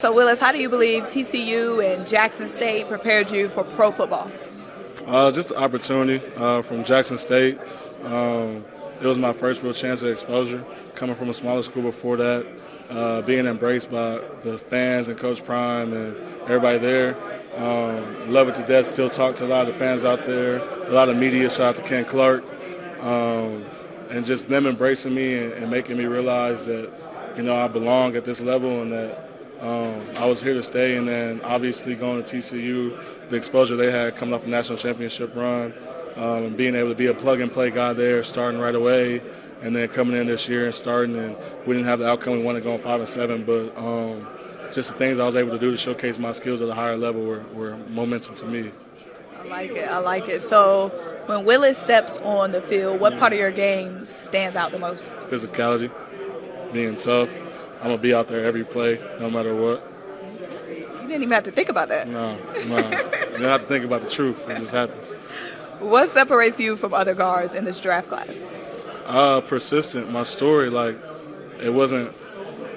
So, Willis, how do you believe TCU and Jackson State prepared you for pro football? Just the opportunity from Jackson State. It was my first real chance of exposure. Coming from a smaller school before that, being embraced by the fans and Coach Prime and everybody there. Love it to death. Still talk to a lot of the fans out there, a lot of media. Shout out to Ken Clark. And just them embracing me and making me realize that, I belong at this level and that I was here to stay. And then obviously going to TCU, the exposure they had coming off a national championship run, and being able to be a plug-and-play guy there, starting right away, and then coming in this year and starting. And we didn't have the outcome we wanted, going 5-7, but just the things I was able to do to showcase my skills at a higher level were momentum to me. I like it. So when Willis steps on the field, what part of your game stands out the most? Physicality, being tough. I'm going to be out there every play, no matter what. You didn't even have to think about that. No. You don't have to think about the truth. It just happens. What separates you from other guards in this draft class? Persistent. My story, it wasn't,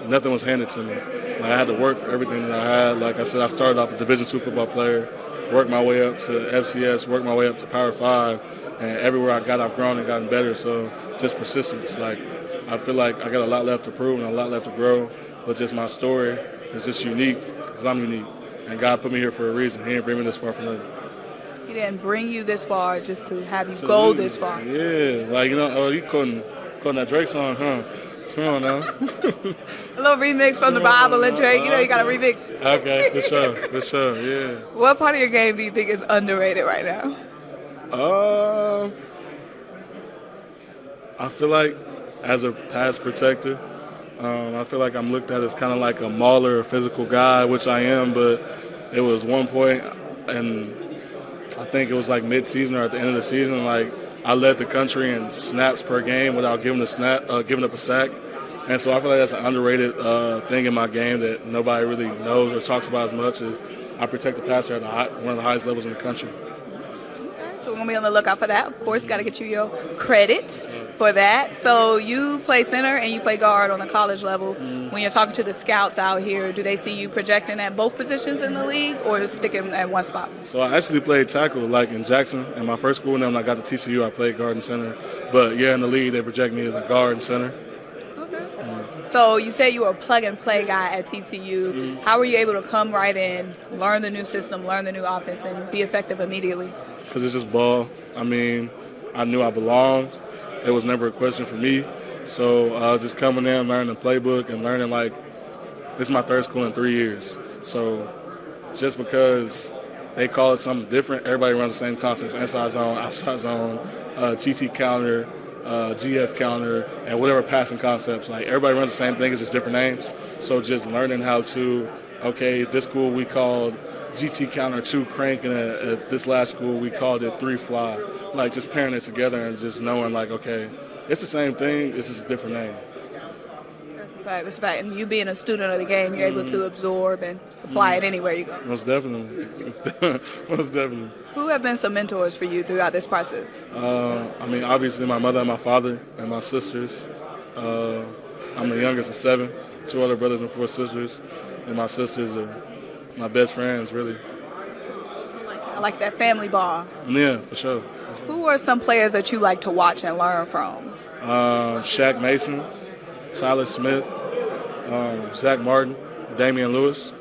nothing was handed to me. I had to work for everything that I had. Like I said, I started off a Division II football player, worked my way up to FCS, worked my way up to Power 5, and everywhere I got, I've grown and gotten better. So just persistence. I feel like I got a lot left to prove and a lot left to grow, but just my story is just unique because I'm unique. And God put me here for a reason. He didn't bring me this far for nothing. He didn't bring you this far just to have you go this far. Yeah, you quoting that Drake song, huh? Come on now. A little remix from the Bible and Drake. You got to remix. Okay, for sure, yeah. What part of your game do you think is underrated right now? I feel like as a pass protector, I feel like I'm looked at as kind of like a mauler, a physical guy, which I am, but it was one point, and I think it was like mid-season or at the end of the season, I led the country in snaps per game without giving up a sack. And so I feel like that's an underrated thing in my game that nobody really knows or talks about as much as I protect the passer at one of the highest levels in the country. So we're going to be on the lookout for that. Of course, got to get you your credit for that. So you play center and you play guard on the college level. When you're talking to the scouts out here, do they see you projecting at both positions in the league or sticking at one spot? So I actually played tackle in Jackson in my first school, and then when I got to TCU, I played guard and center. But, yeah, in the league, they project me as a guard and center. Okay. So you say you were a plug-and-play guy at TCU. How were you able to come right in, learn the new system, learn the new offense, and be effective immediately? Because it's just ball. I knew I belonged. It was never a question for me. So just coming in, learning the playbook, and learning this is my third school in 3 years. So just because they call it something different, everybody runs the same concepts: inside zone, outside zone, GT counter, GF counter, and whatever passing concepts. Everybody runs the same thing, it's just different names. So just learning how to, this school we called GT counter 2 crank, and at this last school we called it 3 fly. Just pairing it together and just knowing it's the same thing, it's just a different name. That's a fact. And you being a student of the game, you're able to absorb and apply it anywhere you go. Most definitely. Most definitely. Who have been some mentors for you throughout this process? Obviously my mother and my father and my sisters. I'm the youngest of 7, 2 other brothers and 4 sisters, and my sisters are my best friends, really. I like that family bond. Yeah, for sure. Who are some players that you like to watch and learn from? Shaq Mason, Tyler Smith, Zach Martin, Damian Lewis.